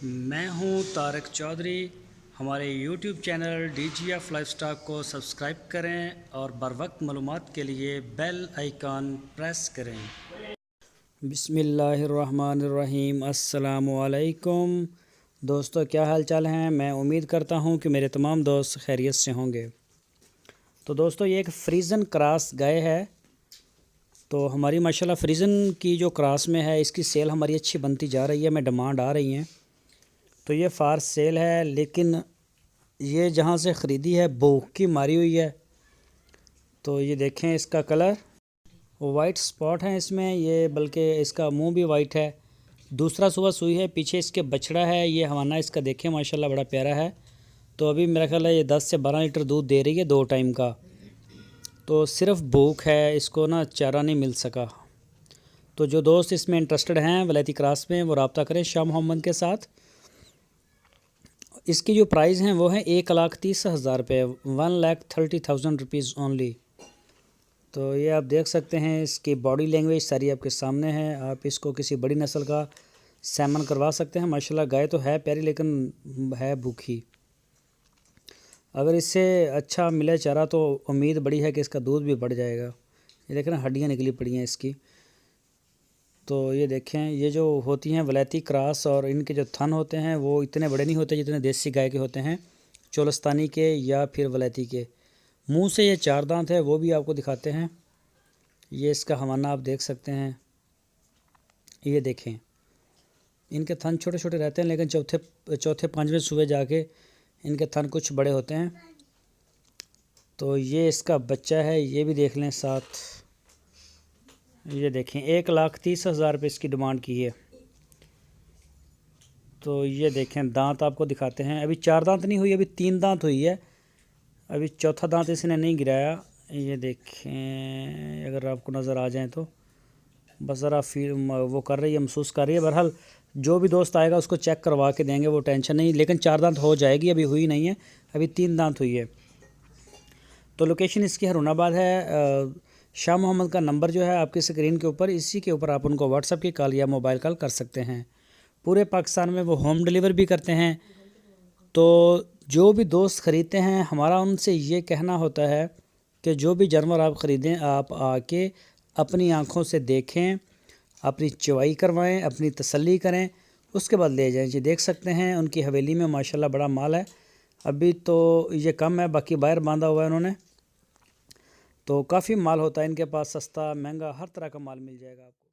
मैं हूं तारक चौधरी। हमारे YouTube चैनल DGF लाइफस्टाइल को सब्सक्राइब करें और बर वक्त मालूमात के लिए बेल आइकॉन प्रेस करें। बिस्मिल्लाहिर्रहमानिर्रहीम। अस्सलामुअलैकुम दोस्तों, क्या हाल चाल हैं। मैं उम्मीद करता हूं कि मेरे तमाम दोस्त खैरियत से होंगे। तो दोस्तों, ये एक फ्रीजन क्रॉस गाय है। तो हमारी माशाल्लाह फ्रीजन की जो क्रॉस में है, इसकी सेल हमारी अच्छी बनती जा रही है, में डिमांड आ रही हैं। तो ये फार सेल है, लेकिन ये जहाँ से ख़रीदी है भूख की मारी हुई है। तो ये देखें, इसका कलर वाइट स्पॉट है इसमें, ये बल्कि इसका मुंह भी वाइट है। दूसरा सुबह सुई है, पीछे इसके बछड़ा है। ये हवाना इसका देखें माशाल्लाह बड़ा प्यारा है। तो अभी मेरा ख्याल है ये 10 से 12 लीटर दूध दे रही है 2 टाइम का। तो सिर्फ भूख है, इसको ना चारा नहीं मिल सका। तो जो दोस्त इसमें इंटरेस्टेड हैं वलैती क्रॉस में, वो रब्ता करें शाह मोहम्मद के साथ। इसकी जो प्राइस हैं वो है 1,30,000 रुपये, 1,30,000 रुपीज़ ओनली। तो ये आप देख सकते हैं, इसकी बॉडी लैंग्वेज सारी आपके सामने है। आप इसको किसी बड़ी नस्ल का सैमन करवा सकते हैं। माशाल्लाह गाय तो है प्यारी, लेकिन है भूखी। अगर इससे अच्छा मिले चारा तो उम्मीद बड़ी है कि इसका दूध भी बढ़ जाएगा। ये देखें ना, हड्डियाँ निकली पड़ी हैं इसकी। तो ये देखें, ये जो होती हैं वलैती क्रॉस, और इनके जो थन होते हैं वो इतने बड़े नहीं होते जितने देसी गाय के होते हैं, चोलस्तानी के या फिर वलैती के। मुंह से ये 4 दांत है, वो भी आपको दिखाते हैं। ये इसका हवाना आप देख सकते हैं। ये देखें, इनके थन छोटे छोटे रहते हैं, लेकिन चौथे 5वें सुबह जाके इनके थन कुछ बड़े होते हैं। तो ये इसका बच्चा है, ये भी देख लें साथ। ये देखें, 1,30,000 रुपये इसकी डिमांड की है। तो ये देखें, दांत आपको दिखाते हैं। अभी 4 दांत नहीं हुई, अभी 3 दांत हुई है। अभी चौथा दांत इसने नहीं गिराया। ये देखें, अगर आपको नज़र आ जाए तो बस ज़रा फिर वो कर रही है, महसूस कर रही है। बहरहाल जो भी दोस्त आएगा उसको चेक करवा के देंगे, वो टेंशन नहीं। लेकिन 4 दांत हो जाएगी, अभी हुई नहीं है, अभी 3 दांत हुई है। तो लोकेशन इसकी हरुणाबाद है। शाह मोहम्मद का नंबर जो है आपकी स्क्रीन के ऊपर, इसी के ऊपर आप उनको व्हाट्सअप की कॉल या मोबाइल कॉल कर सकते हैं। पूरे पाकिस्तान में वो होम डिलीवर भी करते हैं। तो जो भी दोस्त ख़रीदते हैं, हमारा उनसे ये कहना होता है कि जो भी जानवर आप ख़रीदें, आप आके अपनी आँखों से देखें, अपनी चवाई करवाएं, अपनी तसल्ली करें, उसके बाद ले जाएं। जी देख सकते हैं, उनकी हवेली में माशाल्लाह बड़ा माल है। अभी तो ये कम है, बाकी बाहर बांधा हुआ है उन्होंने। तो काफ़ी माल होता है इनके पास, सस्ता महंगा हर तरह का माल मिल जाएगा आपको।